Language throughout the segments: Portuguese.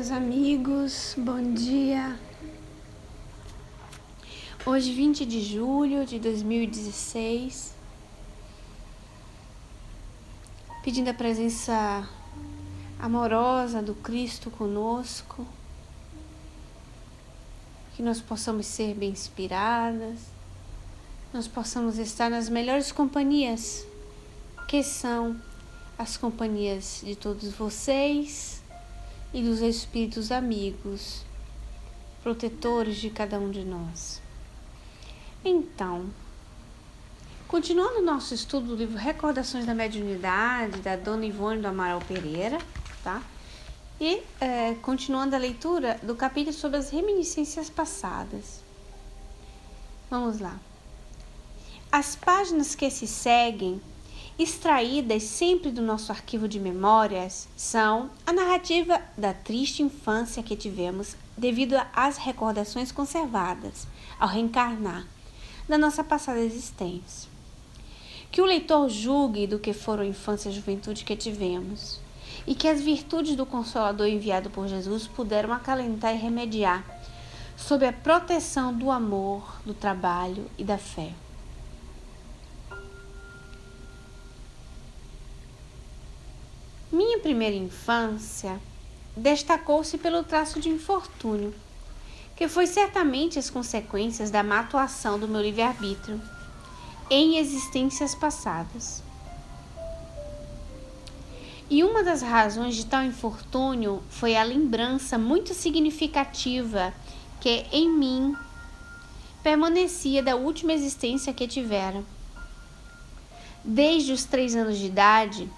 meus amigos, bom dia. Hoje, 20 de julho de 2016, pedindo a presença amorosa do Cristo conosco, que nós possamos ser bem inspiradas, nós possamos estar nas melhores companhias, que são as companhias de todos vocês e dos espíritos amigos, protetores de cada um de nós. Então, continuando o nosso estudo do livro Recordações da Mediunidade, da Dona Ivone do Amaral Pereira, tá? E continuando a leitura do capítulo sobre as reminiscências passadas. Vamos lá. As páginas que se seguem, extraídas sempre do nosso arquivo de memórias, são a narrativa da triste infância que tivemos devido às recordações conservadas, ao reencarnar, da nossa passada existência. Que o leitor julgue do que foram a infância e a juventude que tivemos, e que as virtudes do Consolador enviado por Jesus puderam acalentar e remediar, sob a proteção do amor, do trabalho e da fé. Minha primeira infância destacou-se pelo traço de infortúnio, que foi certamente as consequências da má atuação do meu livre-arbítrio em existências passadas. E uma das razões de tal infortúnio foi a lembrança muito significativa que em mim permanecia da última existência que tivera. Desde os 3 anos de idade,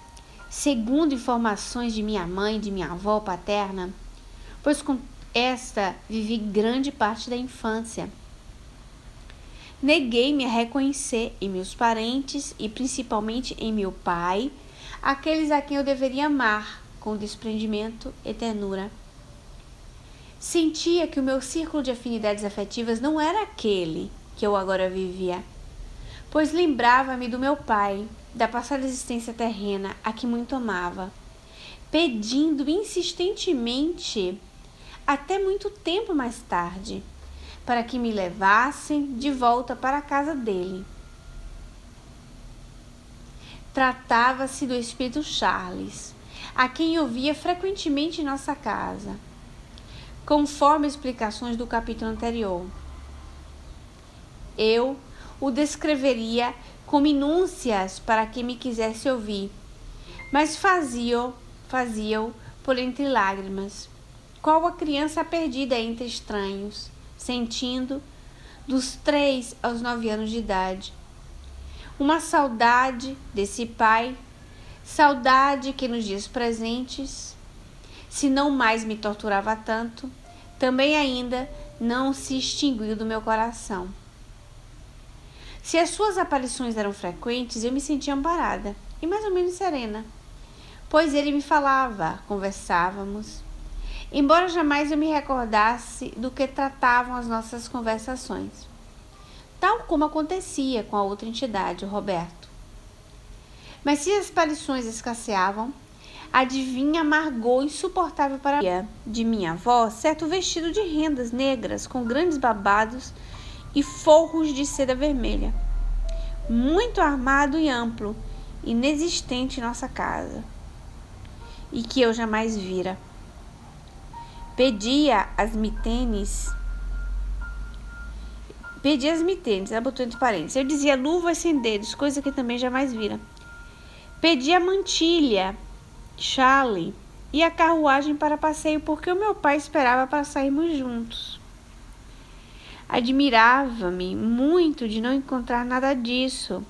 segundo informações de minha mãe e de minha avó paterna, pois com esta vivi grande parte da infância. Neguei-me a reconhecer em meus parentes e principalmente em meu pai aqueles a quem eu deveria amar com desprendimento e ternura. Sentia que o meu círculo de afinidades afetivas não era aquele que eu agora vivia, pois lembrava-me do meu pai, da passada existência terrena a que muito amava, pedindo insistentemente, até muito tempo mais tarde, para que me levassem de volta para a casa dele. Tratava-se do espírito Charles, a quem eu via frequentemente em nossa casa, conforme explicações do capítulo anterior. Eu o descreveria com minúcias para quem me quisesse ouvir, mas fazia-o por entre lágrimas, qual a criança perdida entre estranhos, sentindo, dos 3 aos 9 anos de idade, uma saudade desse pai, saudade que nos dias presentes, se não mais me torturava tanto, também ainda não se extinguiu do meu coração. Se as suas aparições eram frequentes, eu me sentia amparada e mais ou menos serena, pois ele me falava, conversávamos, embora jamais eu me recordasse do que tratavam as nossas conversações, tal como acontecia com a outra entidade, o Roberto. Mas se as aparições escasseavam, adivinha amargou insuportável para de minha avó certo vestido de rendas negras com grandes babados e forros de seda vermelha, muito armado e amplo, inexistente em nossa casa, e que eu jamais vira. Pedia as mitênis, ela botou entre parênteses. Eu dizia luvas sem dedos, coisa que também jamais vira. Pedia mantilha, chale e a carruagem para passeio, porque o meu pai esperava para sairmos juntos. Admirava-me muito de não encontrar nada disso,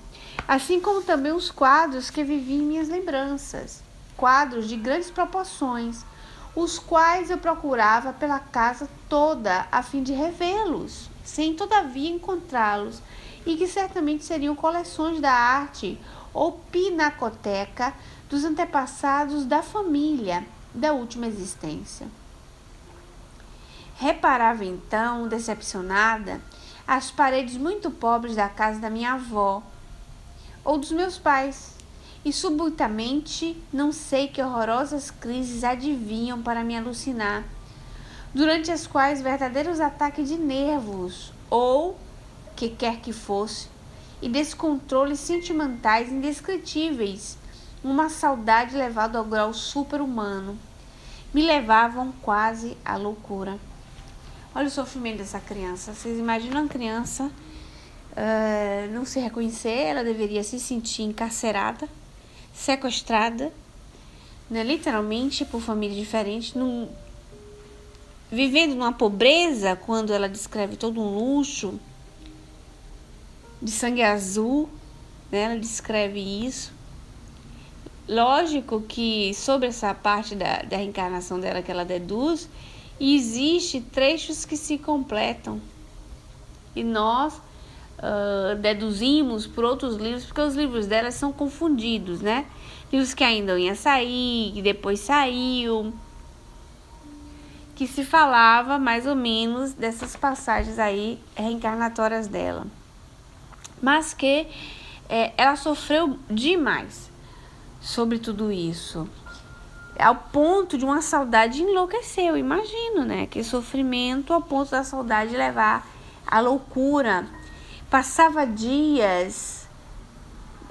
assim como também os quadros que vivi em minhas lembranças, quadros de grandes proporções, os quais eu procurava pela casa toda a fim de revê-los, sem todavia encontrá-los, e que certamente seriam coleções da arte ou pinacoteca dos antepassados da família da última existência. Reparava então, decepcionada, as paredes muito pobres da casa da minha avó ou dos meus pais, e subitamente não sei que horrorosas crises adivinham para me alucinar durante as quais verdadeiros ataques de nervos ou que quer que fosse, e descontroles sentimentais indescritíveis, uma saudade levada ao grau super-humano, me levavam quase à loucura. Olha o sofrimento dessa criança. Vocês imaginam a criança não se reconhecer, ela deveria se sentir encarcerada, sequestrada, né, literalmente por família diferente, vivendo numa pobreza, quando ela descreve todo um luxo de sangue azul, né, ela descreve isso. Lógico que sobre essa parte da reencarnação dela que ela deduz, existe trechos que se completam. E nós deduzimos por outros livros, porque os livros dela são confundidos, né? Livros que ainda iam sair, que depois saiu, que se falava mais ou menos dessas passagens aí reencarnatórias dela. Mas que ela sofreu demais sobre tudo isso, ao ponto de uma saudade enlouquecer. Eu imagino, né? Que sofrimento ao ponto da saudade levar à loucura. Passava dias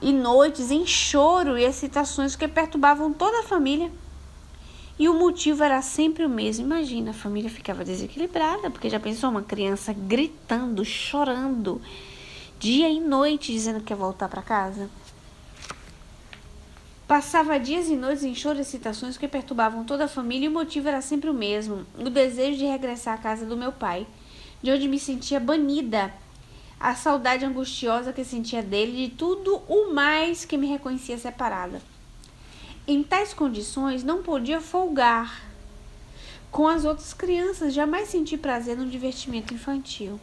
e noites em choro e excitações que perturbavam toda a família. E o motivo era sempre o mesmo. Imagina, a família ficava desequilibrada, porque já pensou uma criança gritando, chorando, dia e noite, dizendo que quer voltar para casa? Passava dias e noites em choro e excitações que perturbavam toda a família, e o motivo era sempre o mesmo: o desejo de regressar à casa do meu pai, de onde me sentia banida, a saudade angustiosa que sentia dele, de tudo o mais que me reconhecia separada. Em tais condições, não podia folgar com as outras crianças, jamais senti prazer no divertimento infantil.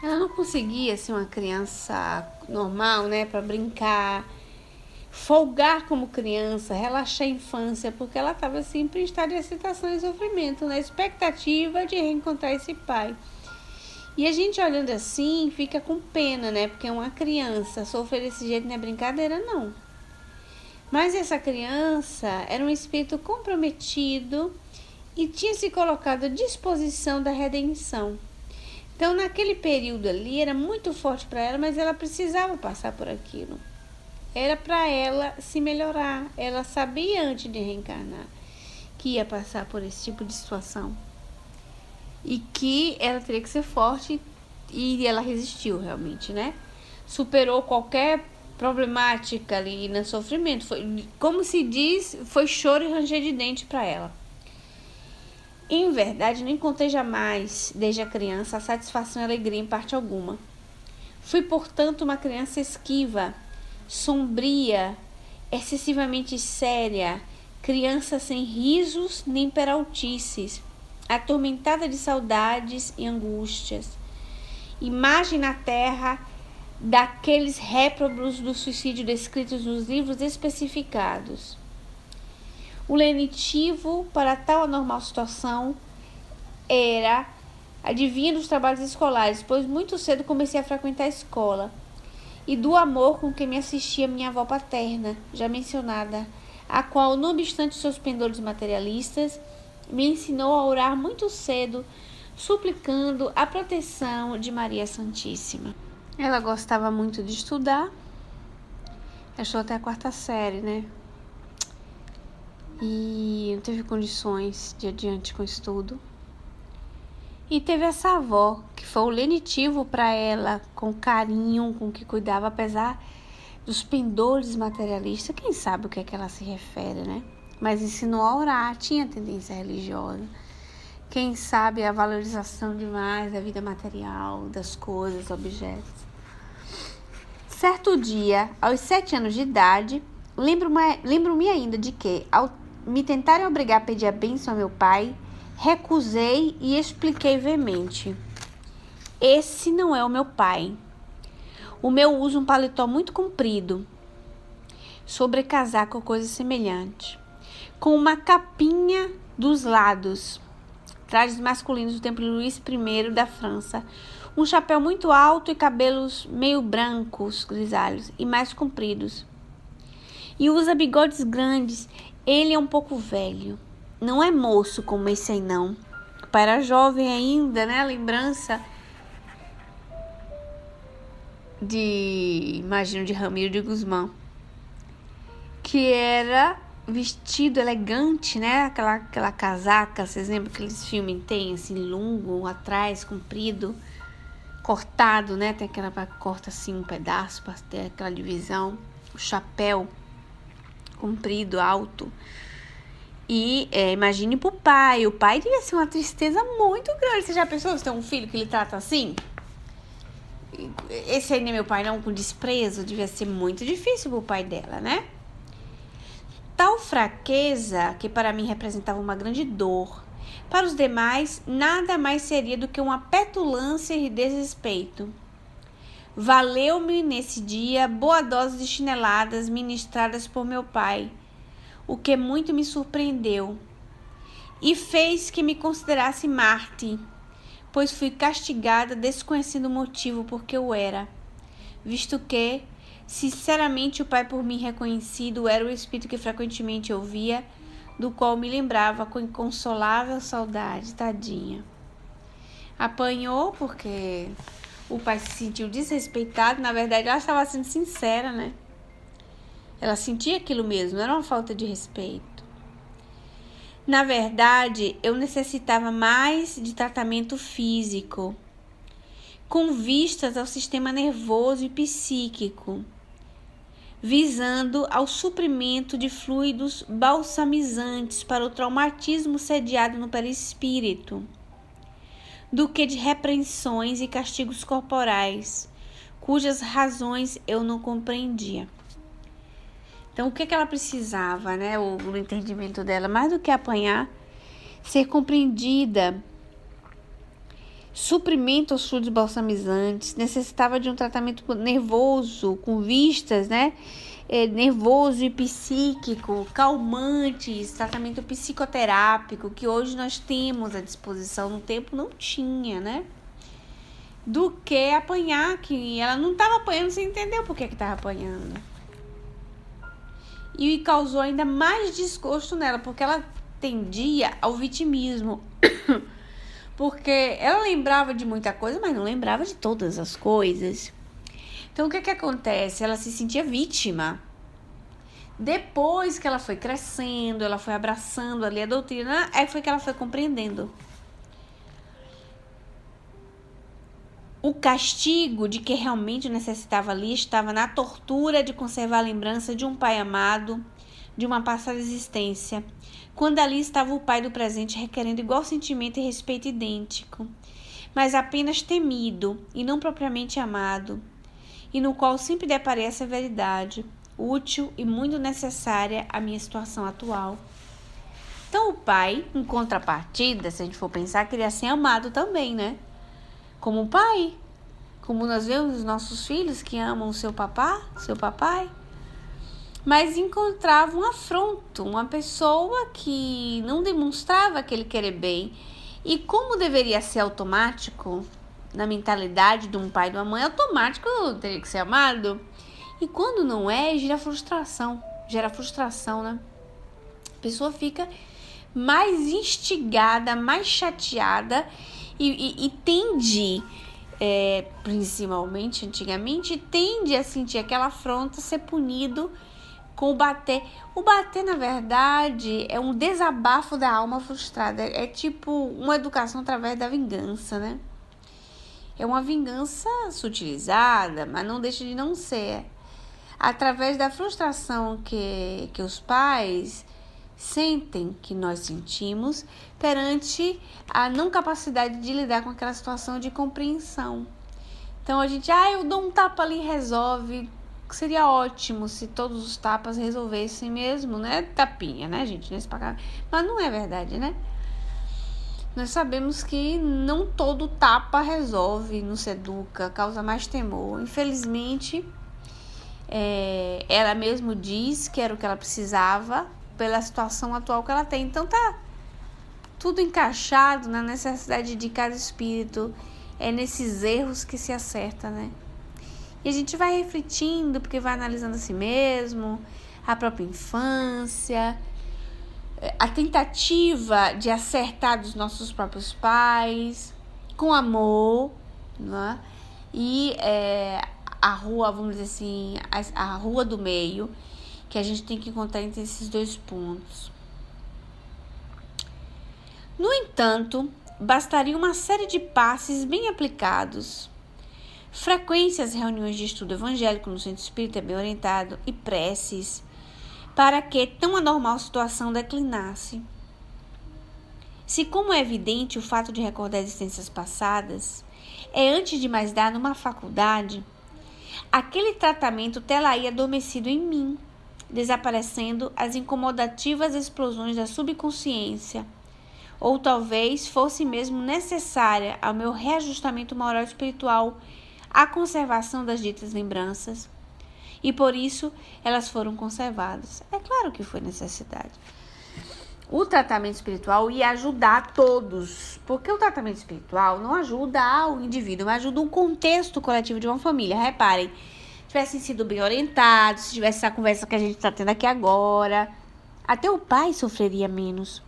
Ela não conseguia ser uma criança normal, né, para brincar, folgar como criança, relaxar a infância, porque ela estava sempre em estado de excitação e sofrimento, na expectativa de reencontrar esse pai. E a gente olhando assim, fica com pena, né, porque uma criança sofrer desse jeito não é brincadeira, não. Mas essa criança era um espírito comprometido e tinha se colocado à disposição da redenção. Então, naquele período ali, era muito forte para ela, mas ela precisava passar por aquilo. Era para ela se melhorar. Ela sabia antes de reencarnar que ia passar por esse tipo de situação. E que ela teria que ser forte, e ela resistiu realmente, né? Superou qualquer problemática ali no sofrimento. Foi, como se diz, foi choro e ranger de dente para ela. Em verdade, não encontrei jamais, desde a criança, a satisfação e alegria em parte alguma. Fui, portanto, uma criança esquiva, sombria, excessivamente séria, criança sem risos nem peraltices, atormentada de saudades e angústias. Imagem na terra daqueles réprobos do suicídio descritos nos livros especificados. O lenitivo para tal anormal situação era adivinha dos trabalhos escolares, pois muito cedo comecei a frequentar a escola, e do amor com que me assistia minha avó paterna, já mencionada, a qual, não obstante seus pendores materialistas, me ensinou a orar muito cedo, suplicando a proteção de Maria Santíssima. Ela gostava muito de estudar, achou até a 4ª série, né? E não teve condições de ir adiante com o estudo. E teve essa avó, que foi o lenitivo para ela, com carinho, com que cuidava, apesar dos pendores materialistas. Quem sabe o que é que ela se refere, né? Mas ensinou a orar, tinha tendência religiosa. Quem sabe a valorização demais da vida material, das coisas, objetos. Certo dia, aos 7 anos de idade, lembro-me ainda de que, ao me tentarem obrigar a pedir a bênção ao meu pai, recusei e expliquei veemente: esse não é o meu pai. O meu usa um paletó muito comprido, sobrecasaco ou coisa semelhante, com uma capinha dos lados, trajes masculinos do tempo de Luís I da França, um chapéu muito alto e cabelos meio brancos, grisalhos e mais compridos. E usa bigodes grandes. Ele é um pouco velho. Não é moço como esse aí, não. O pai era jovem ainda, né? Lembrança imagino, de Ramiro de Guzmán, que era vestido elegante, né? Aquela casaca, vocês lembram que aqueles filmes tem, assim, longo, atrás, comprido, cortado, né? Tem aquela corta assim um pedaço para ter aquela divisão. O chapéu comprido, alto. E imagine pro pai. O pai devia ser uma tristeza muito grande. Você já pensou se tem um filho que ele trata assim? Esse aí não é meu pai, não, com desprezo. Devia ser muito difícil pro pai dela, né? Tal fraqueza, que para mim representava uma grande dor, para os demais nada mais seria do que uma petulância e desrespeito. Valeu-me nesse dia boa dose de chineladas ministradas por meu pai, o que muito me surpreendeu, e fez que me considerasse mártir, pois fui castigada desconhecendo o motivo por que eu era, visto que, sinceramente, o pai por mim reconhecido era o espírito que frequentemente eu via, do qual me lembrava com inconsolável saudade, tadinha. Apanhou porque o pai se sentiu desrespeitado. Na verdade, ela estava sendo sincera, né? Ela sentia aquilo mesmo, não era uma falta de respeito. Na verdade, eu necessitava mais de tratamento físico, com vistas ao sistema nervoso e psíquico, visando ao suprimento de fluidos balsamizantes para o traumatismo sediado no perispírito, do que de repreensões e castigos corporais, cujas razões eu não compreendia. Então, o que ela precisava, né? O entendimento dela, mais do que apanhar, ser compreendida, suprimento aos fluidos balsamizantes, necessitava de um tratamento nervoso, com vistas, né? Nervoso e psíquico, calmantes, tratamento psicoterápico, que hoje nós temos à disposição, no tempo não tinha, né? Do que apanhar, que ela não estava apanhando, você entendeu por que estava apanhando. E causou ainda mais desgosto nela, porque ela tendia ao vitimismo. Porque ela lembrava de muita coisa, mas não lembrava de todas as coisas. Então, o que acontece? Ela se sentia vítima. Depois que ela foi crescendo, ela foi abraçando ali a doutrina, foi que ela foi compreendendo. O castigo de que realmente necessitava ali estava na tortura de conservar a lembrança de um pai amado, de uma passada existência, quando ali estava o pai do presente requerendo igual sentimento e respeito idêntico, mas apenas temido e não propriamente amado, e no qual sempre deparei a severidade, útil e muito necessária à minha situação atual. Então o pai, em contrapartida, se a gente for pensar, queria ser amado também, né? Como pai, como nós vemos os nossos filhos que amam seu papai, mas encontrava um afronto, uma pessoa que não demonstrava aquele querer bem. E como deveria ser automático, na mentalidade de um pai e de uma mãe, automático teria que ser amado. E quando não é, gera frustração, né? A pessoa fica mais instigada, mais chateada e tende, principalmente antigamente, tende a sentir aquela afronta, ser punido com o bater. O bater, na verdade, é um desabafo da alma frustrada. É tipo uma educação através da vingança, né? É uma vingança sutilizada, mas não deixa de não ser. Através da frustração que os pais sentem, que nós sentimos, perante a não capacidade de lidar com aquela situação de compreensão. Então a gente, eu dou um tapa ali e resolve. Seria ótimo se todos os tapas resolvessem mesmo, né? Tapinha, né, gente? Nesse pagamento. Mas não é verdade, né? Nós sabemos que não todo tapa resolve, nos educa, causa mais temor. Infelizmente, ela mesmo diz que era o que ela precisava pela situação atual que ela tem. Então tá tudo encaixado na necessidade de cada espírito. É nesses erros que se acerta, né? E a gente vai refletindo, porque vai analisando a si mesmo, a própria infância, a tentativa de acertar dos nossos próprios pais, com amor, né? E a rua, vamos dizer assim, a rua do meio, que a gente tem que encontrar entre esses dois pontos. No entanto, bastaria uma série de passes bem aplicados, frequências reuniões de estudo evangélico no centro espírita bem orientado e preces, para que tão anormal situação declinasse. Se, como é evidente, o fato de recordar existências passadas é, antes de mais dar, numa faculdade, aquele tratamento tê-la-ia adormecido em mim, desaparecendo as incomodativas explosões da subconsciência, ou talvez fosse mesmo necessária ao meu reajustamento moral e espiritual a conservação das ditas lembranças, e por isso elas foram conservadas. É claro que foi necessidade. O tratamento espiritual ia ajudar todos, porque o tratamento espiritual não ajuda o indivíduo, mas ajuda o contexto coletivo de uma família. Reparem, se tivessem sido bem orientados, se tivesse essa conversa que a gente está tendo aqui agora, até o pai sofreria menos.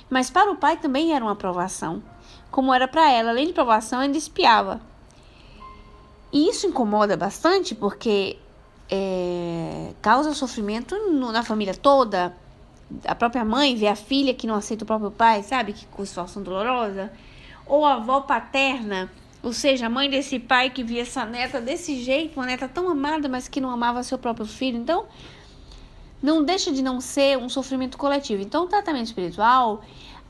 Mas para o pai também era uma aprovação, como era para ela. Além de aprovação, ainda espiava. E isso incomoda bastante, porque causa sofrimento na família toda. A própria mãe vê a filha que não aceita o próprio pai, sabe? Que situação dolorosa. Ou a avó paterna, ou seja, a mãe desse pai que via essa neta desse jeito, uma neta tão amada, mas que não amava seu próprio filho. Então, não deixa de não ser um sofrimento coletivo. Então, o tratamento espiritual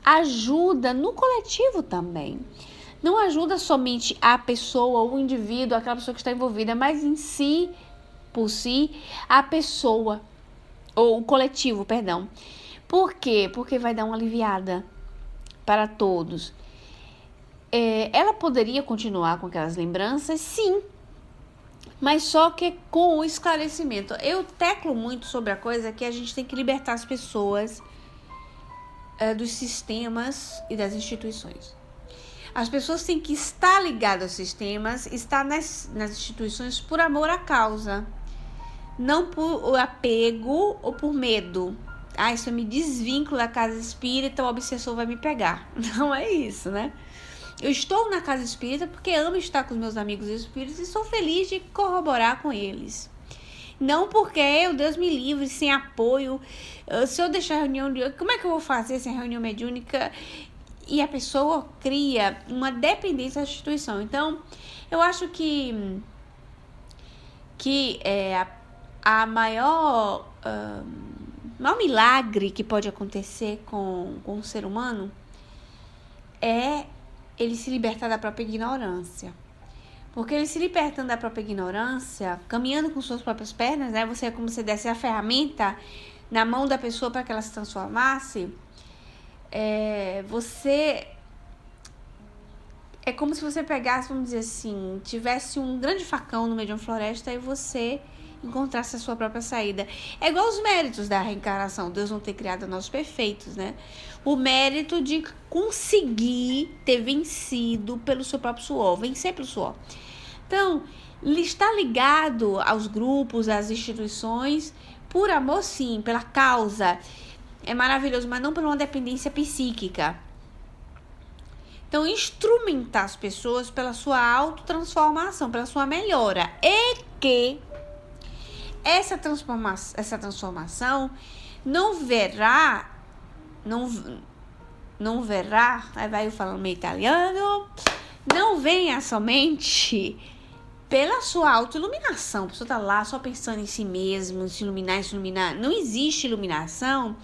ajuda no coletivo também. Não ajuda somente a pessoa, o indivíduo, aquela pessoa que está envolvida, mas em si, por si, a pessoa, ou o coletivo, perdão. Por quê? Porque vai dar uma aliviada para todos. ela poderia continuar com aquelas lembranças, sim, mas só que com o esclarecimento. Eu teclo muito sobre a coisa que a gente tem que libertar as pessoas dos sistemas e das instituições. As pessoas têm que estar ligadas aos sistemas, estar nas instituições por amor à causa, não por apego ou por medo. Se eu me desvinculo da casa espírita, o obsessor vai me pegar. Não é isso, né? Eu estou na casa espírita porque amo estar com os meus amigos espíritas e sou feliz de corroborar com eles. Não porque, Deus me livre, sem apoio. Se eu deixar a reunião como é que eu vou fazer sem a reunião mediúnica? E a pessoa cria uma dependência da instituição. Então, eu acho que a maior milagre que pode acontecer com o ser humano é ele se libertar da própria ignorância. Porque ele se libertando da própria ignorância, caminhando com suas próprias pernas, né? Você é como se desse a ferramenta na mão da pessoa para que ela se transformasse. É como se você pegasse, vamos dizer assim, tivesse um grande facão no meio de uma floresta e você encontrasse a sua própria saída. É igual os méritos da reencarnação. Deus não ter criado nós perfeitos, né? O mérito de conseguir ter vencido pelo seu próprio suor, vencer pelo suor. Então, está ligado aos grupos, às instituições, por amor sim, pela causa. É maravilhoso, mas não por uma dependência psíquica. Então, instrumentar as pessoas pela sua autotransformação, pela sua melhora. E que essa transformação não verá, aí vai eu falando meio italiano, não venha somente pela sua autoiluminação. A pessoa está lá só pensando em si mesmo, em se iluminar. Não existe iluminação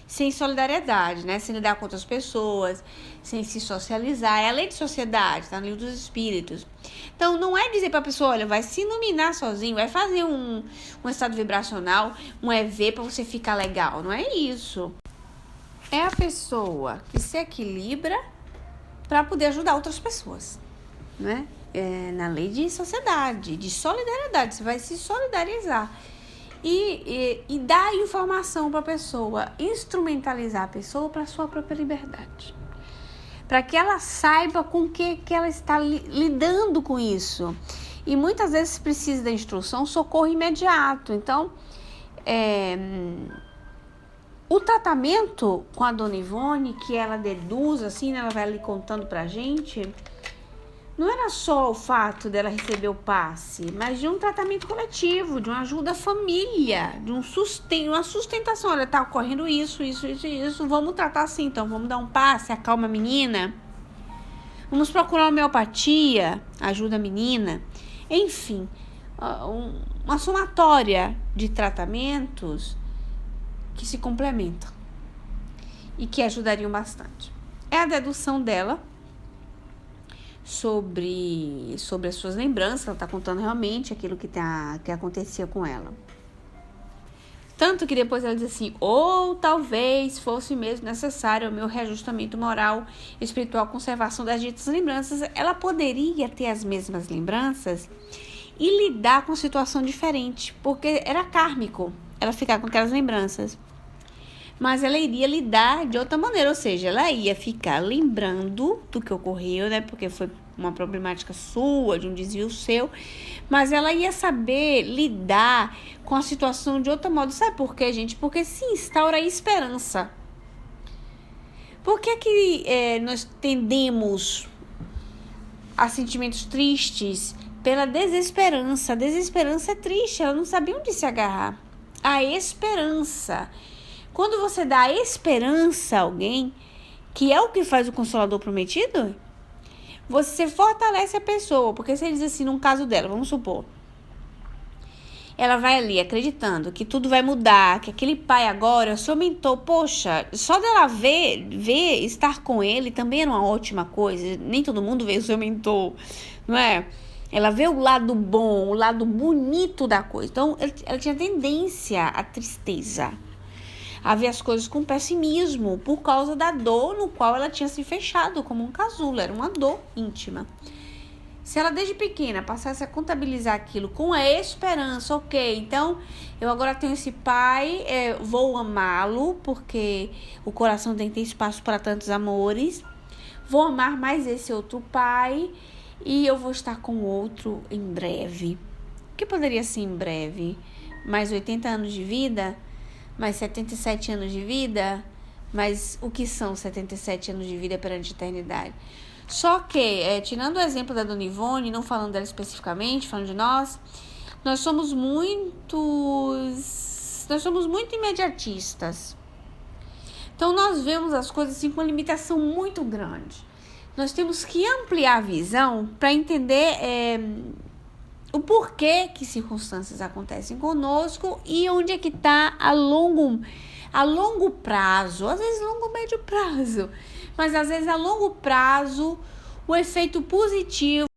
sem solidariedade, né? Sem lidar com outras pessoas, sem se socializar. É a lei de sociedade, tá no livro dos espíritos. Então, não é dizer pra pessoa, olha, vai se iluminar sozinho, vai fazer um estado vibracional, um EV pra você ficar legal. Não é isso. É a pessoa que se equilibra para poder ajudar outras pessoas, né? Na lei de sociedade, de solidariedade. Você vai se solidarizar. E dar informação para a pessoa, instrumentalizar a pessoa para a sua própria liberdade. Para que ela saiba com que ela está lidando com isso. E muitas vezes precisa da instrução, socorro imediato. Então, o tratamento com a Dona Ivone, que ela deduz, assim, né, ela vai ali contando pra gente, não era só o fato dela receber o passe, mas de um tratamento coletivo, de uma ajuda à família, de uma sustentação. Olha, tá ocorrendo isso, vamos tratar assim, então vamos dar um passe, acalma a menina, vamos procurar homeopatia, ajuda a menina, enfim, uma somatória de tratamentos que se complementam e que ajudariam bastante. É a dedução dela sobre as suas lembranças. Ela está contando realmente aquilo que acontecia com ela. Tanto que depois ela diz assim, ou talvez fosse mesmo necessário o meu reajustamento moral, espiritual, conservação das ditas lembranças. Ela poderia ter as mesmas lembranças e lidar com situação diferente, porque era kármico ela ficar com aquelas lembranças. Mas ela iria lidar de outra maneira, ou seja, ela ia ficar lembrando do que ocorreu, né? Porque foi uma problemática sua, de um desvio seu, mas ela ia saber lidar com a situação de outro modo. Sabe por quê, gente? Porque se instaura a esperança. Por que nós tendemos a sentimentos tristes? Pela desesperança. A desesperança é triste, ela não sabia onde se agarrar. A esperança. Quando você dá a esperança a alguém, que é o que faz o Consolador Prometido, você fortalece a pessoa. Porque se ele diz assim, num caso dela, vamos supor, ela vai ali acreditando que tudo vai mudar, que aquele pai agora, seu mentor, poxa, só dela ver, estar com ele também era uma ótima coisa. Nem todo mundo vê o seu mentor, não é? Ela vê o lado bom, o lado bonito da coisa. Então, ela tinha tendência à tristeza. a ver as coisas com pessimismo por causa da dor no qual ela tinha se fechado como um casulo, era uma dor íntima. Se ela desde pequena passasse a contabilizar aquilo com a esperança, ok, então eu agora tenho esse pai, vou amá-lo, porque o coração tem que ter espaço para tantos amores, vou amar mais esse outro pai e eu vou estar com outro em breve. O que poderia ser em breve? Mais 80 anos de vida? Mais 77 anos de vida? Mas o que são 77 anos de vida perante a eternidade? Só que, tirando o exemplo da Dona Ivone, não falando dela especificamente, falando de nós somos muito imediatistas. Então, nós vemos as coisas assim com uma limitação muito grande. Nós temos que ampliar a visão para entender o porquê que circunstâncias acontecem conosco e onde é que está a longo prazo, às vezes longo, médio prazo, mas às vezes a longo prazo o efeito positivo